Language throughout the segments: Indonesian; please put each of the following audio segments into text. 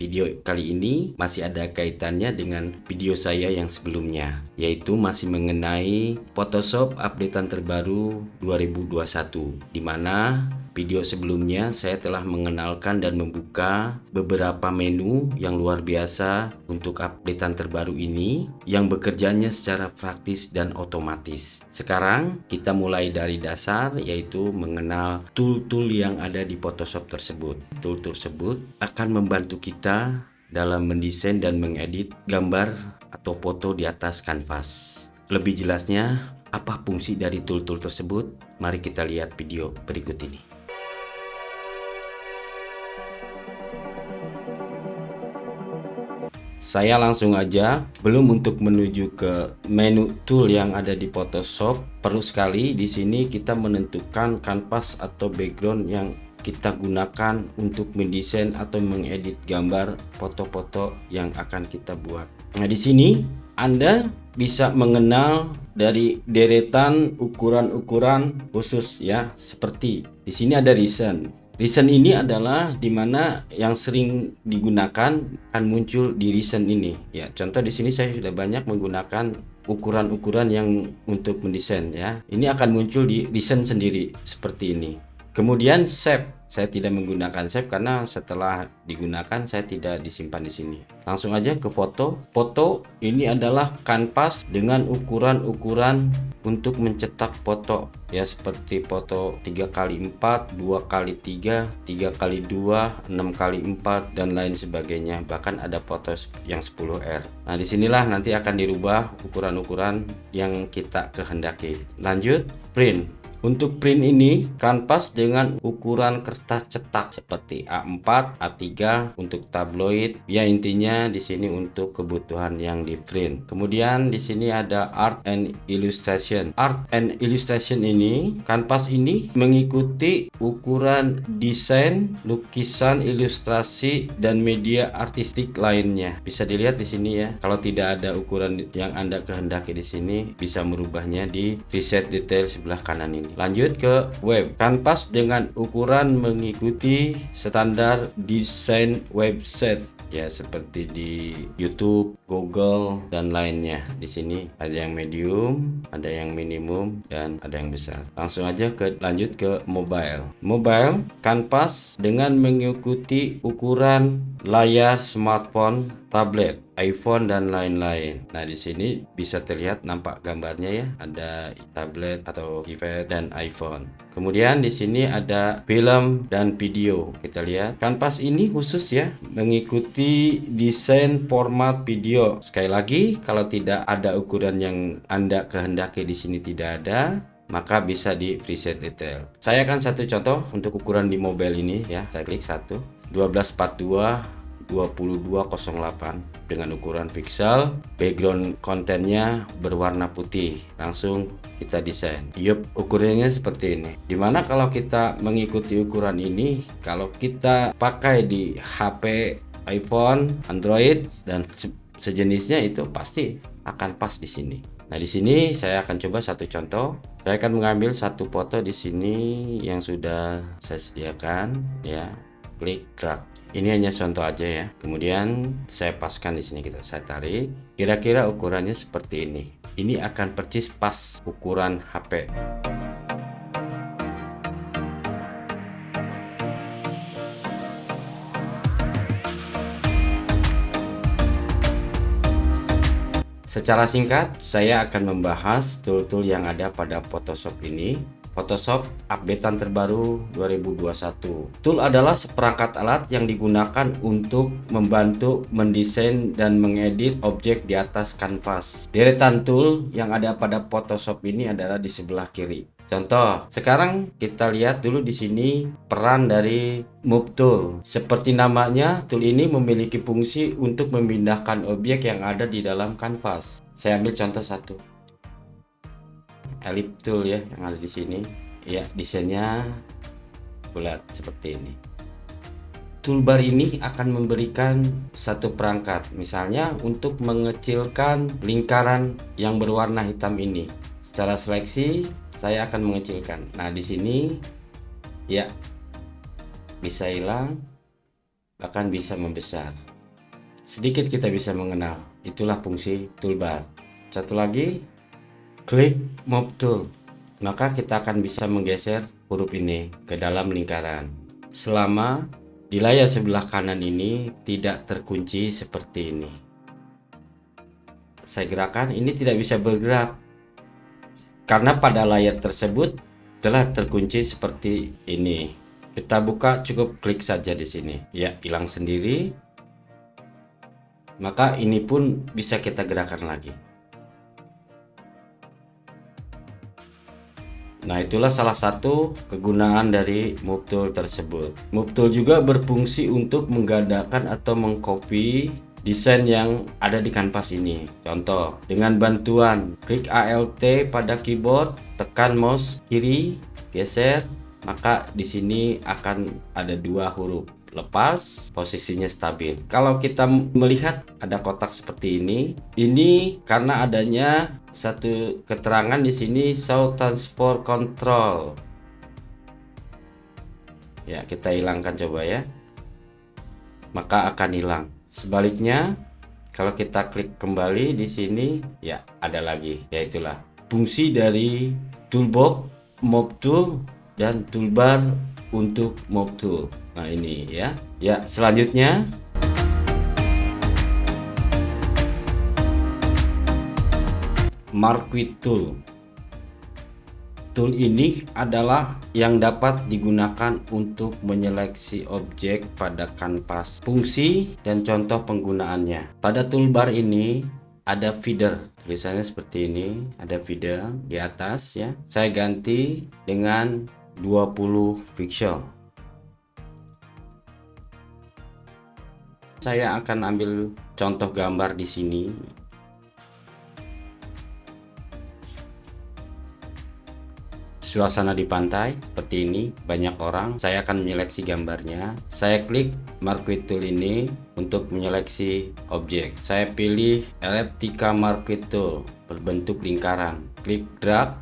Video kali ini masih ada kaitannya dengan video saya yang sebelumnya, yaitu masih mengenai Photoshop updatean terbaru 2021, di mana video sebelumnya saya telah mengenalkan dan membuka beberapa menu yang luar biasa untuk updatean terbaru ini yang bekerjanya secara praktis dan otomatis. Sekarang kita mulai dari dasar, yaitu mengenal tool-tool yang ada di Photoshop tersebut. Tool tersebut akan membantu kita dalam mendesain dan mengedit gambar atau foto di atas kanvas. Lebih jelasnya, apa fungsi dari tool-tool tersebut? Mari kita lihat video berikut ini. Saya langsung aja, belum untuk menuju ke menu tool yang ada di Photoshop. Perlu sekali di sini kita menentukan kanvas atau background yang kita gunakan untuk mendesain atau mengedit gambar foto-foto yang akan kita buat. Nah, di sini Anda bisa mengenal dari deretan ukuran-ukuran khusus ya, seperti di sini ada recent. Recent ini adalah dimana yang sering digunakan akan muncul di recent ini. Ya, contoh di sini saya sudah banyak menggunakan ukuran-ukuran yang untuk mendesain ya. Ini akan muncul di recent sendiri seperti ini. Kemudian save, saya tidak menggunakan save karena setelah digunakan saya tidak disimpan di sini. Langsung aja ke foto. Foto ini adalah kanvas dengan ukuran-ukuran untuk mencetak foto ya, seperti foto 3x4, 2x3, 3x2, 6x4 dan lain sebagainya. Bahkan ada foto yang 10R. Nah, disinilah nanti akan dirubah ukuran-ukuran yang kita kehendaki. Lanjut, print. Untuk print ini kanvas dengan ukuran kertas cetak seperti A4, A3 untuk tabloid. Ya, intinya di sini untuk kebutuhan yang di print. Kemudian di sini ada art and illustration. Art and illustration ini, kanvas ini mengikuti ukuran desain, lukisan, ilustrasi dan media artistik lainnya. Bisa dilihat di sini ya. Kalau tidak ada ukuran yang Anda kehendaki di sini, bisa merubahnya di preset detail sebelah kanan ini. Lanjut ke web. Kanvas dengan ukuran mengikuti standar desain website ya, seperti di YouTube, Google dan lainnya. Di sini ada yang medium, ada yang minimum dan ada yang besar. Langsung aja lanjut ke mobile. Mobile kanvas dengan mengikuti ukuran layar smartphone, tablet, iPhone dan lain-lain. Nah, di sini bisa terlihat nampak gambarnya ya, ada tablet atau iPad dan iPhone. Kemudian di sini ada film dan video. Kita lihat kanvas ini khusus ya, mengikuti desain format video. Sekali lagi, kalau tidak ada ukuran yang Anda kehendaki di sini tidak ada, maka bisa di preset detail. Saya akan satu contoh untuk ukuran di mobile ini ya. Saya klik 1242 2208 dengan ukuran pixel, background kontennya berwarna putih. Langsung kita desain. Yup, ukurannya seperti ini. Dimana kalau kita mengikuti ukuran ini, kalau kita pakai di HP, iPhone, Android dan sejenisnya, itu pasti akan pas di sini. Nah, di sini saya akan coba satu contoh. Saya akan mengambil satu foto di sini yang sudah saya sediakan ya. Klik drag. Ini hanya contoh aja ya. Kemudian saya paskan di sini, saya tarik. Kira-kira ukurannya seperti ini. Ini akan persis pas ukuran HP. Secara singkat, saya akan membahas tool-tool yang ada pada Photoshop ini. Photoshop updatean terbaru 2021. Tool adalah seperangkat alat yang digunakan untuk membantu mendesain dan mengedit objek di atas kanvas. Deretan tool yang ada pada Photoshop ini adalah di sebelah kiri. Contoh, sekarang kita lihat dulu di sini peran dari Move Tool. Seperti namanya, tool ini memiliki fungsi untuk memindahkan objek yang ada di dalam kanvas. Saya ambil contoh satu. Ellipse tool ya yang ada di sini. Ya, desainnya bulat seperti ini. Toolbar ini akan memberikan satu perangkat, misalnya untuk mengecilkan lingkaran yang berwarna hitam ini. Secara seleksi saya akan mengecilkan. Nah, di sini ya bisa hilang, bahkan bisa membesar. sedikit kita bisa mengenal. Itulah fungsi toolbar. Satu lagi, klik Move Tool. Maka kita akan bisa menggeser huruf ini ke dalam lingkaran. Selama di layar sebelah kanan ini tidak terkunci seperti ini. Saya gerakan, ini tidak bisa bergerak karena pada layar tersebut telah terkunci seperti ini. Kita buka, cukup klik saja di sini. Ya, hilang sendiri. Maka ini pun bisa kita gerakan lagi. Nah, itulah salah satu kegunaan dari Move Tool tersebut. Move Tool juga berfungsi untuk menggandakan atau mengcopy desain yang ada di kanvas ini. Contoh, dengan bantuan klik Alt pada keyboard, tekan mouse kiri, geser, maka di sini akan ada dua huruf lepas, posisinya stabil. Kalau kita melihat ada kotak seperti ini karena adanya satu keterangan di sini show transport control. Ya, kita hilangkan coba ya. Maka akan hilang. Sebaliknya, kalau kita klik kembali di sini, ya ada lagi. Ya, itulah fungsi dari toolbox, Move Tool, dan toolbar untuk Move Tool. Nah, ini ya. Ya, selanjutnya Marquee Tool. Tool ini adalah yang dapat digunakan untuk menyeleksi objek pada kanvas. Fungsi dan contoh penggunaannya. Pada toolbar ini ada feeder, tulisannya seperti ini, ada feeder di atas ya. Saya ganti dengan 20 pixel. Saya akan ambil contoh gambar di sini. Suasana di pantai seperti ini, banyak orang. Saya akan menyeleksi gambarnya. Saya klik Marquee Tool ini untuk menyeleksi objek. Saya pilih Elliptica Marquee Tool berbentuk lingkaran. Klik drag.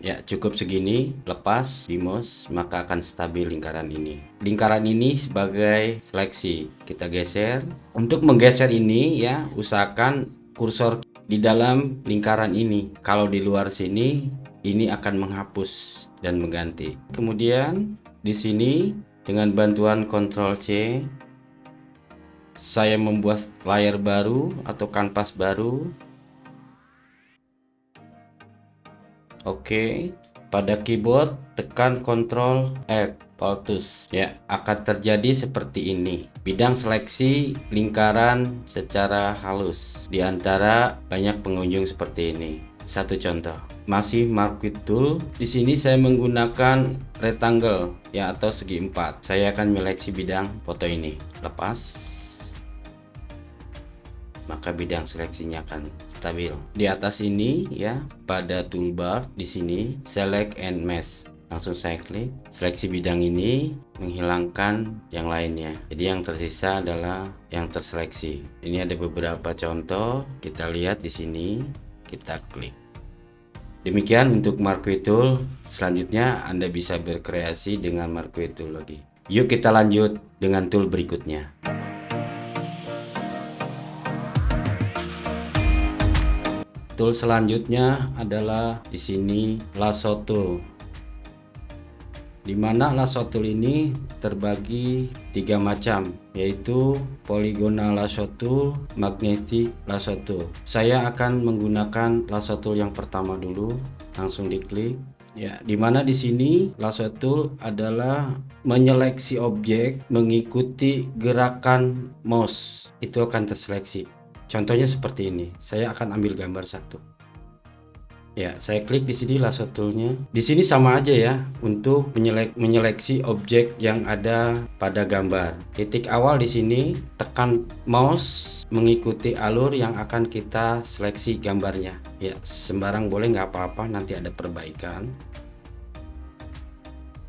Ya, cukup segini. Lepas di mouse, maka akan stabil lingkaran ini. Lingkaran ini sebagai seleksi. Kita geser. Untuk menggeser ini ya, usahakan kursor di dalam lingkaran ini. Kalau di luar sini, ini akan menghapus dan mengganti. Kemudian di sini dengan bantuan Ctrl C, saya membuat layar baru atau kanvas baru. Oke, pada keyboard tekan Ctrl F, Alt+. Ya, akan terjadi seperti ini. Bidang seleksi lingkaran secara halus di antara banyak pengunjung seperti ini. Satu contoh, masih Marquee Tool. Di sini saya menggunakan rectangle ya atau segi empat. Saya akan menyeleksi bidang foto ini. Lepas. Maka bidang seleksinya akan stabil. Di atas ini ya, pada toolbar di sini select and mesh. Langsung saya klik, seleksi bidang ini, menghilangkan yang lainnya. Jadi yang tersisa adalah yang terseleksi. Ini ada beberapa contoh, kita lihat di sini, kita klik. Demikian untuk Marquee Tool. Selanjutnya Anda bisa berkreasi dengan Marquee Tool lagi. Yuk kita lanjut dengan tool berikutnya. Tool selanjutnya adalah di sini lasso tool. Di mana lasso tool ini terbagi tiga macam, yaitu polygonal lasso tool, magnetic lasso tool. Saya akan menggunakan lasso tool yang pertama dulu, langsung diklik. Ya, di mana di sini lasso tool adalah menyeleksi objek mengikuti gerakan mouse. Itu akan terseleksi. Contohnya seperti ini. Saya akan ambil gambar satu. Ya, saya klik di sini lasso toolnya. Di sini sama aja ya untuk menyeleksi objek yang ada pada gambar. Titik awal di sini, tekan mouse mengikuti alur yang akan kita seleksi gambarnya. Ya, sembarang boleh, nggak apa-apa, nanti ada perbaikan.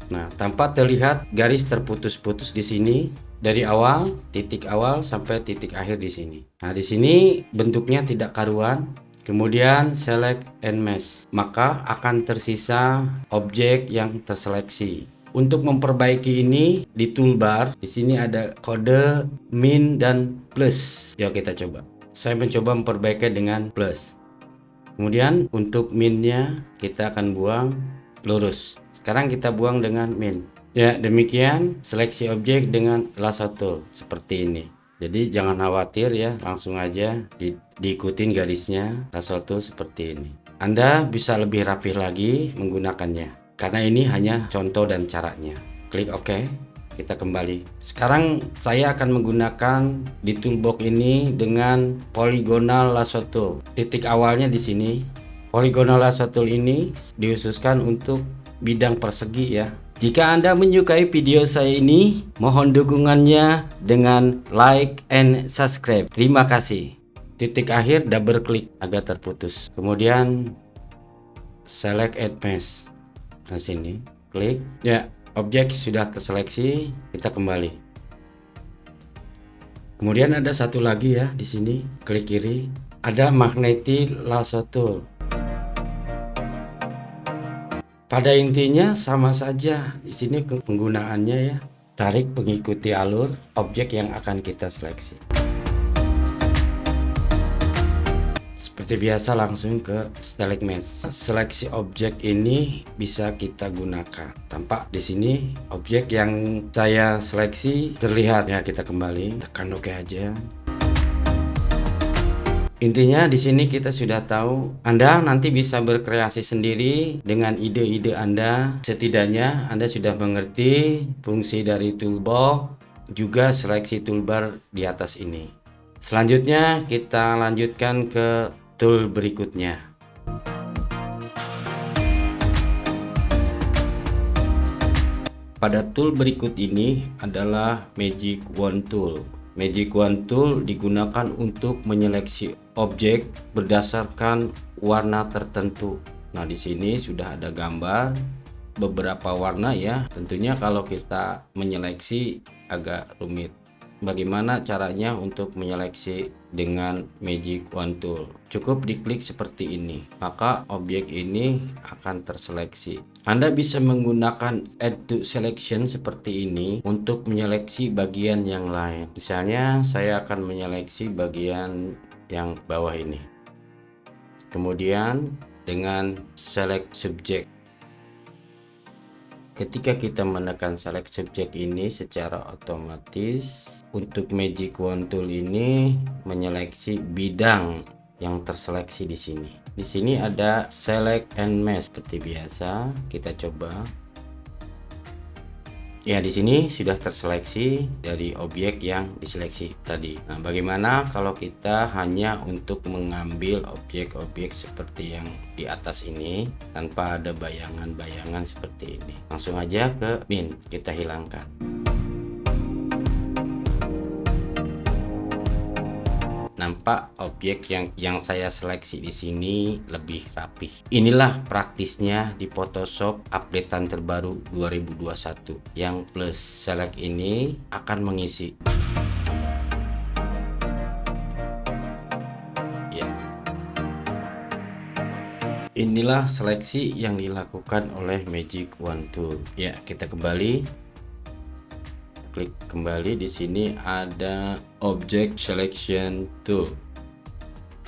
Nah, tanpa terlihat garis terputus-putus di sini. Dari awal, titik awal sampai titik akhir di sini. Nah, di sini bentuknya tidak karuan. Kemudian select and mesh, maka akan tersisa objek yang terseleksi. Untuk memperbaiki ini di toolbar, di sini ada kode min dan plus. Yuk kita coba. Saya mencoba memperbaiki dengan plus. Kemudian untuk minnya kita akan buang lurus. Sekarang kita buang dengan min. Ya, demikian seleksi objek dengan lasso tool seperti ini. Jadi jangan khawatir ya, langsung aja diikutin garisnya lasso tool seperti ini. Anda bisa lebih rapi lagi menggunakannya, karena ini hanya contoh dan caranya. Klik OK, kita kembali. Sekarang saya akan menggunakan di toolbox ini dengan polygonal lasso tool. Titik awalnya di sini. Polygonal lasso tool ini dikhususkan untuk bidang persegi ya. Jika Anda menyukai video saya ini, mohon dukungannya dengan like and subscribe. Terima kasih. Titik akhir double klik agar terputus. Kemudian select add mesh. Nah sini klik. Ya, objek sudah terseleksi. Kita kembali. Kemudian ada satu lagi ya di sini. Klik kiri. Ada magnetic lasso tool. Pada intinya sama saja di sini penggunaannya ya. Tarik mengikuti alur objek yang akan kita seleksi. Seperti biasa langsung ke select mesh. Seleksi objek ini bisa kita gunakan. Tampak di sini objek yang saya seleksi terlihat ya. Kita kembali tekan OK aja. Intinya di sini kita sudah tahu, Anda nanti bisa berkreasi sendiri dengan ide-ide Anda. Setidaknya Anda sudah mengerti fungsi dari toolbox, juga seleksi toolbar di atas ini. Selanjutnya kita lanjutkan ke tool berikutnya. Pada tool berikut ini adalah Magic Wand Tool. Magic Wand Tool digunakan untuk menyeleksi objek berdasarkan warna tertentu. Nah, di sini sudah ada gambar beberapa warna ya. Tentunya kalau kita menyeleksi agak rumit. Bagaimana caranya untuk menyeleksi dengan Magic Wand Tool? Cukup diklik seperti ini, maka objek ini akan terseleksi. Anda bisa menggunakan Add to Selection seperti ini untuk menyeleksi bagian yang lain. Misalnya saya akan menyeleksi bagian yang bawah ini. Kemudian dengan Select Subject. Ketika kita menekan Select Subject ini secara otomatis untuk Magic Wand Tool ini menyeleksi bidang yang terseleksi di sini. Di sini ada Select and Mesh seperti biasa. Kita coba. Ya, di sini sudah terseleksi dari objek yang diseleksi tadi. Nah, bagaimana kalau kita hanya untuk mengambil objek-objek seperti yang di atas ini tanpa ada bayangan-bayangan seperti ini? Langsung aja ke min, kita hilangkan. Nampak objek yang saya seleksi di sini lebih rapih. Inilah praktisnya di Photoshop updatean terbaru 2021 yang plus select ini akan mengisi. Ya. Inilah seleksi yang dilakukan oleh Magic Wand Tool. Ya, kita kembali. Klik kembali, di sini ada Object Selection Tool.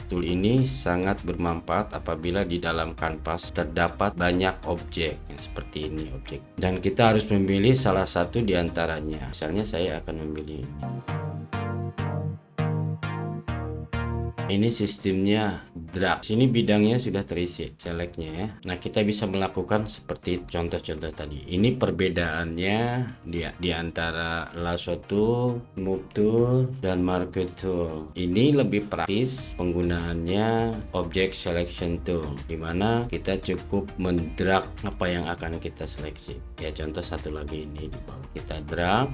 Tool ini sangat bermanfaat apabila di dalam kanvas terdapat banyak objek seperti ini objek, dan kita harus memilih salah satu di antaranya. Misalnya saya akan memilih ini sistemnya drag. Sini bidangnya sudah terisi selectnya ya. Nah, kita bisa melakukan seperti contoh-contoh tadi. Ini perbedaannya di antara lasso tool, move tool, dan marker tool. Ini lebih praktis penggunaannya object selection tool, dimana kita cukup mendrag apa yang akan kita seleksi. Ya, contoh satu lagi ini di bawah. Kita drag.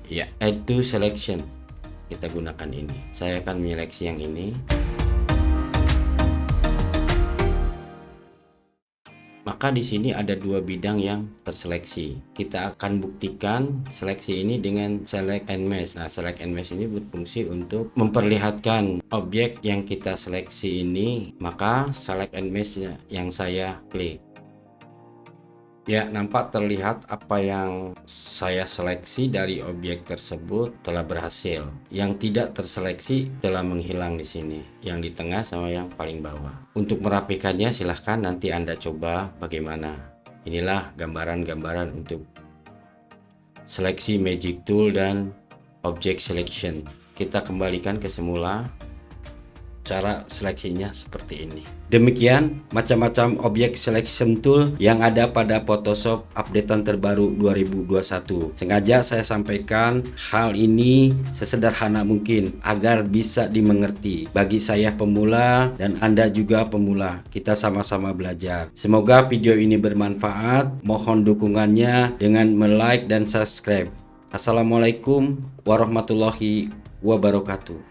Ya, add to selection. Kita gunakan ini. Saya akan menyeleksi yang ini. Maka di sini ada dua bidang yang terseleksi. Kita akan buktikan seleksi ini dengan select and mesh. Nah, select and mesh ini berfungsi untuk memperlihatkan objek yang kita seleksi ini. Maka select and mesh yang saya klik. Ya, nampak terlihat apa yang saya seleksi dari objek tersebut telah berhasil. Yang tidak terseleksi telah menghilang di sini, yang di tengah sama yang paling bawah. Untuk merapikannya silahkan nanti Anda coba bagaimana. Inilah gambaran-gambaran untuk seleksi magic tool dan object selection. Kita kembalikan ke semula. Cara seleksinya seperti ini. Demikian macam-macam objek selection tool yang ada pada Photoshop updatean terbaru 2021. Sengaja saya sampaikan hal ini sesederhana mungkin agar bisa dimengerti bagi saya pemula dan Anda juga pemula. Kita sama-sama belajar. Semoga video ini bermanfaat. Mohon dukungannya dengan like dan subscribe. Assalamualaikum warahmatullahi wabarakatuh.